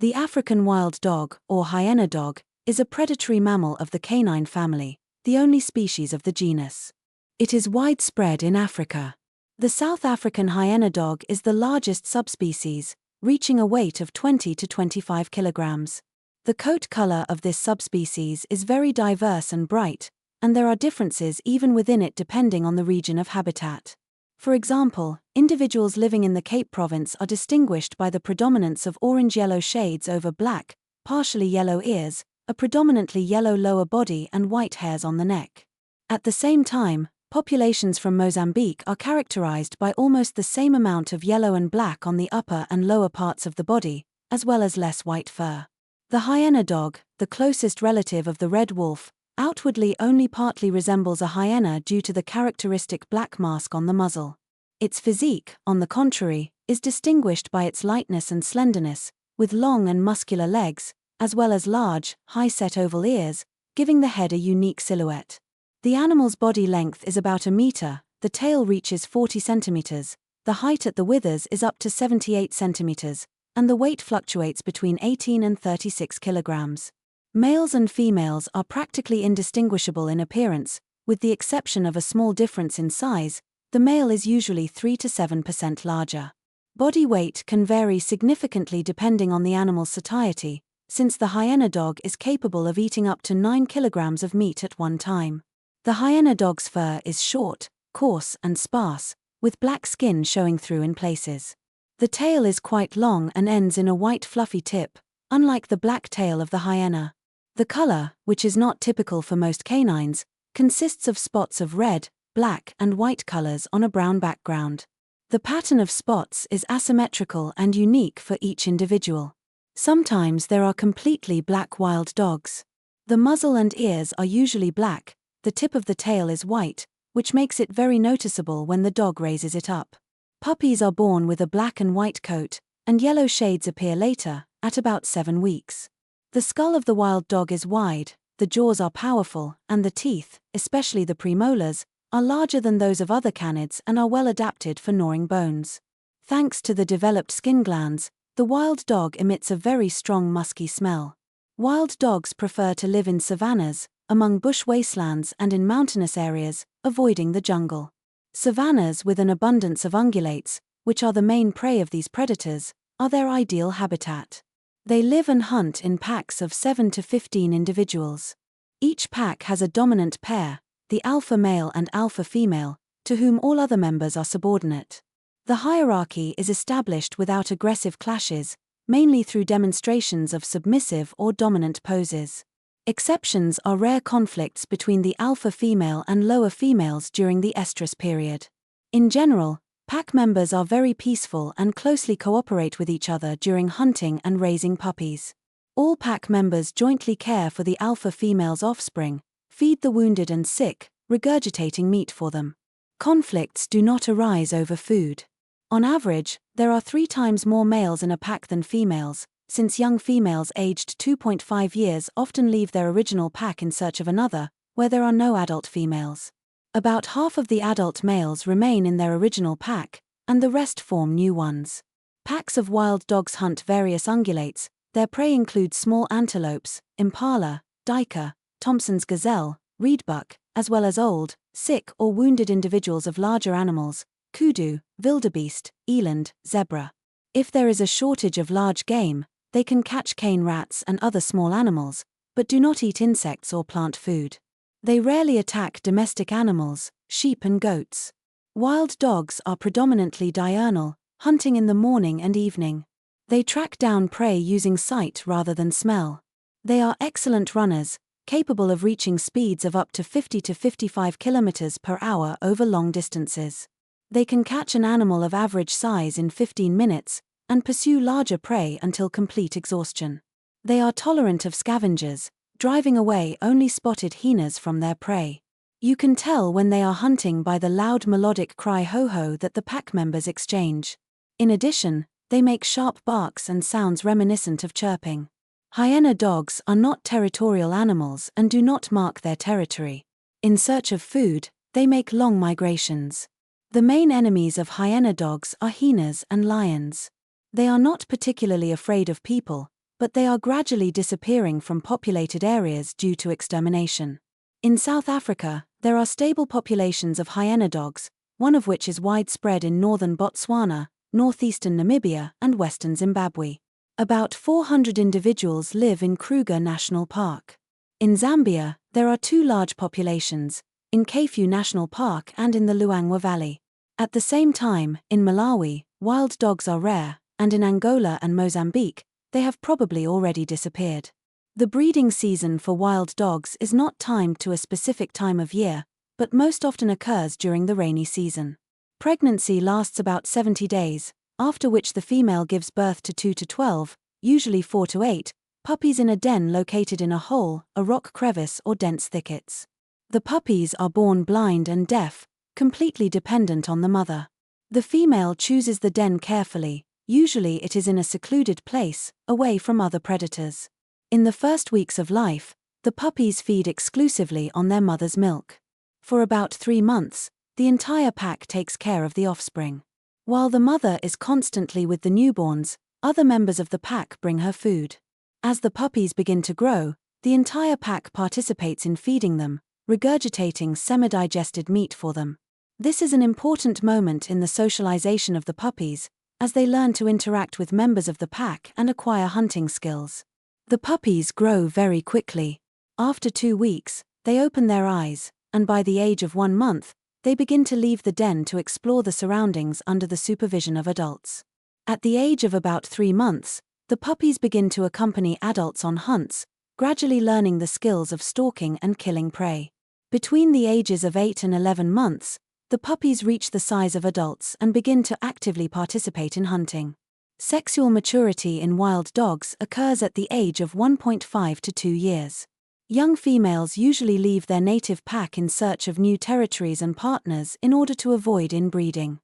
The African wild dog, or hyena dog, is a predatory mammal of the canine family, the only species of the genus. It is widespread in Africa. The South African hyena dog is the largest subspecies, reaching a weight of 20 to 25 kilograms. The coat color of this subspecies is very diverse and bright, and there are differences even within it depending on the region of habitat. For example, individuals living in the Cape Province are distinguished by the predominance of orange-yellow shades over black, partially yellow ears, a predominantly yellow lower body and white hairs on the neck. At the same time, populations from Mozambique are characterized by almost the same amount of yellow and black on the upper and lower parts of the body, as well as less white fur. The hyena dog, the closest relative of the red wolf, outwardly only partly resembles a hyena due to the characteristic black mask on the muzzle. Its physique, on the contrary, is distinguished by its lightness and slenderness, with long and muscular legs, as well as large, high-set oval ears, giving the head a unique silhouette. The animal's body length is about a meter, the tail reaches 40 centimeters, the height at the withers is up to 78 centimeters, and the weight fluctuates between 18 and 36 kilograms. Males and females are practically indistinguishable in appearance, with the exception of a small difference in size. The male is usually 3 to 7% larger. Body weight can vary significantly depending on the animal's satiety, since the hyena dog is capable of eating up to 9 kilograms of meat at one time. The hyena dog's fur is short, coarse and sparse, with black skin showing through in places. The tail is quite long and ends in a white fluffy tip, unlike the black tail of the hyena. The color, which is not typical for most canines, consists of spots of red, black and white colors on a brown background. The pattern of spots is asymmetrical and unique for each individual. Sometimes there are completely black wild dogs. The muzzle and ears are usually black, the tip of the tail is white, which makes it very noticeable when the dog raises it up. Puppies are born with a black and white coat, and yellow shades appear later, at about 7 weeks. The skull of the wild dog is wide, the jaws are powerful, and the teeth, especially the premolars, are larger than those of other canids and are well adapted for gnawing bones. Thanks to the developed skin glands, the wild dog emits a very strong musky smell. Wild dogs prefer to live in savannas, among bush wastelands and in mountainous areas, avoiding the jungle. Savannas with an abundance of ungulates, which are the main prey of these predators, are their ideal habitat. They live and hunt in packs of 7 to 15 individuals. Each pack has a dominant pair, the alpha male and alpha female, to whom all other members are subordinate. The hierarchy is established without aggressive clashes, mainly through demonstrations of submissive or dominant poses. Exceptions are rare conflicts between the alpha female and lower females during the estrus period. In general, pack members are very peaceful and closely cooperate with each other during hunting and raising puppies. All pack members jointly care for the alpha female's offspring, feed the wounded and sick, regurgitating meat for them. Conflicts do not arise over food. On average, there are 3 times more males in a pack than females, since young females aged 2.5 years often leave their original pack in search of another, where there are no adult females. About half of the adult males remain in their original pack, and the rest form new ones. Packs of wild dogs hunt various ungulates. Their prey includes small antelopes, impala, duiker, Thompson's gazelle, reedbuck, as well as old, sick or wounded individuals of larger animals, kudu, wildebeest, eland, zebra. If there is a shortage of large game, they can catch cane rats and other small animals, but do not eat insects or plant food. They rarely attack domestic animals, sheep and goats. Wild dogs are predominantly diurnal, hunting in the morning and evening. They track down prey using sight rather than smell. They are excellent runners, capable of reaching speeds of up to 50 to 55 kilometers per hour over long distances. They can catch an animal of average size in 15 minutes, and pursue larger prey until complete exhaustion. They are tolerant of scavengers, driving away only spotted hyenas from their prey. You can tell when they are hunting by the loud melodic cry ho-ho that the pack members exchange. In addition, they make sharp barks and sounds reminiscent of chirping. Hyena dogs are not territorial animals and do not mark their territory. In search of food, they make long migrations. The main enemies of hyena dogs are hyenas and lions. They are not particularly afraid of people, but they are gradually disappearing from populated areas due to extermination. In South Africa, there are stable populations of hyena dogs, one of which is widespread in northern Botswana, northeastern Namibia, and western Zimbabwe. About 400 individuals live in Kruger National Park. In Zambia, there are two large populations, in Kafue National Park and in the Luangwa Valley. At the same time, in Malawi, wild dogs are rare, and in Angola and Mozambique, they have probably already disappeared. The breeding season for wild dogs is not timed to a specific time of year, but most often occurs during the rainy season. Pregnancy lasts about 70 days, after which the female gives birth to 2 to 12, usually 4 to 8, puppies in a den located in a hole, a rock crevice, or dense thickets. The puppies are born blind and deaf, completely dependent on the mother. The female chooses the den carefully, usually it is in a secluded place, away from other predators. In the first weeks of life, the puppies feed exclusively on their mother's milk. For about 3 months, the entire pack takes care of the offspring. While the mother is constantly with the newborns, other members of the pack bring her food. As the puppies begin to grow, the entire pack participates in feeding them, regurgitating semi-digested meat for them. This is an important moment in the socialization of the puppies, as they learn to interact with members of the pack and acquire hunting skills. The puppies grow very quickly. After 2 weeks, they open their eyes, and by the age of 1 month, they begin to leave the den to explore the surroundings under the supervision of adults. At the age of about 3 months, the puppies begin to accompany adults on hunts, gradually learning the skills of stalking and killing prey. Between the ages of 8 and 11 months, the puppies reach the size of adults and begin to actively participate in hunting. Sexual maturity in wild dogs occurs at the age of 1.5 to 2 years. Young females usually leave their native pack in search of new territories and partners in order to avoid inbreeding.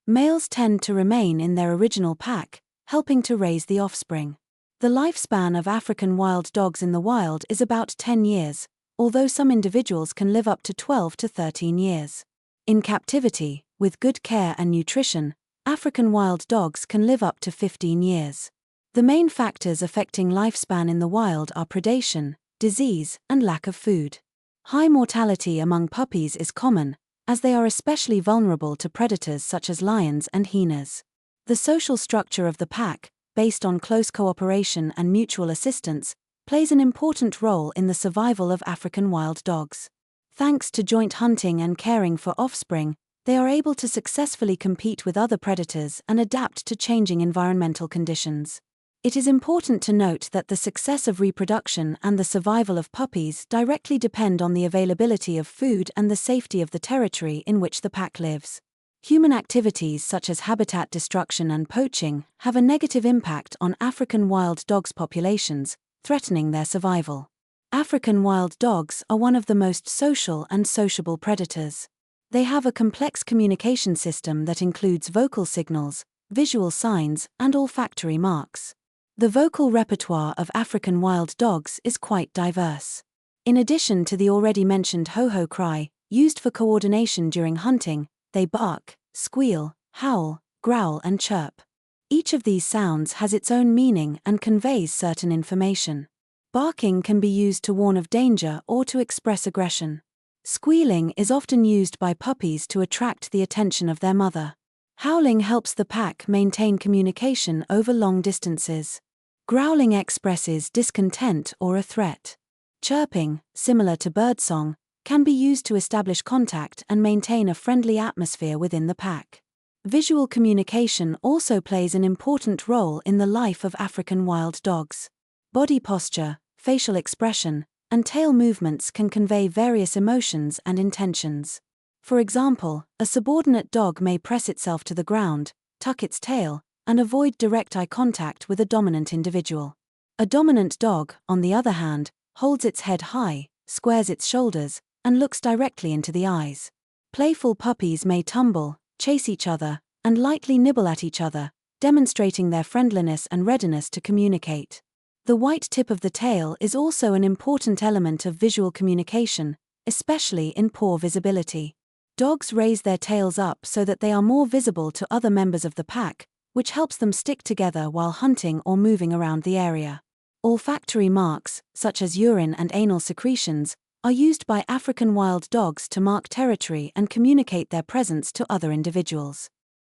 Males tend to remain in their original pack, helping to raise the offspring. The lifespan of African wild dogs in the wild is about 10 years, although some individuals can live up to 12 to 13 years. In captivity, with good care and nutrition, African wild dogs can live up to 15 years. The main factors affecting lifespan in the wild are predation, disease, and lack of food. High mortality among puppies is common, as they are especially vulnerable to predators such as lions and hyenas. The social structure of the pack, based on close cooperation and mutual assistance, plays an important role in the survival of African wild dogs. Thanks to joint hunting and caring for offspring, they are able to successfully compete with other predators and adapt to changing environmental conditions. It is important to note that the success of reproduction and the survival of puppies directly depend on the availability of food and the safety of the territory in which the pack lives. Human activities such as habitat destruction and poaching have a negative impact on African wild dogs' populations, threatening their survival. African wild dogs are one of the most social and sociable predators. They have a complex communication system that includes vocal signals, visual signs, and olfactory marks. The vocal repertoire of African wild dogs is quite diverse. In addition to the already mentioned ho-ho cry, used for coordination during hunting, they bark, squeal, howl, growl, and chirp. Each of these sounds has its own meaning and conveys certain information. Barking can be used to warn of danger or to express aggression. Squealing is often used by puppies to attract the attention of their mother. Howling helps the pack maintain communication over long distances. Growling expresses discontent or a threat. Chirping, similar to birdsong, can be used to establish contact and maintain a friendly atmosphere within the pack. Visual communication also plays an important role in the life of African wild dogs. Body posture, facial expression, and tail movements can convey various emotions and intentions. For example, a subordinate dog may press itself to the ground, tuck its tail, and avoid direct eye contact with a dominant individual. A dominant dog, on the other hand, holds its head high, squares its shoulders, and looks directly into the eyes. Playful puppies may tumble, chase each other, and lightly nibble at each other, demonstrating their friendliness and readiness to communicate. The white tip of the tail is also an important element of visual communication, especially in poor visibility. Dogs raise their tails up so that they are more visible to other members of the pack, which helps them stick together while hunting or moving around the area. Olfactory marks, such as urine and anal secretions, are used by African wild dogs to mark territory and communicate their presence to other individuals.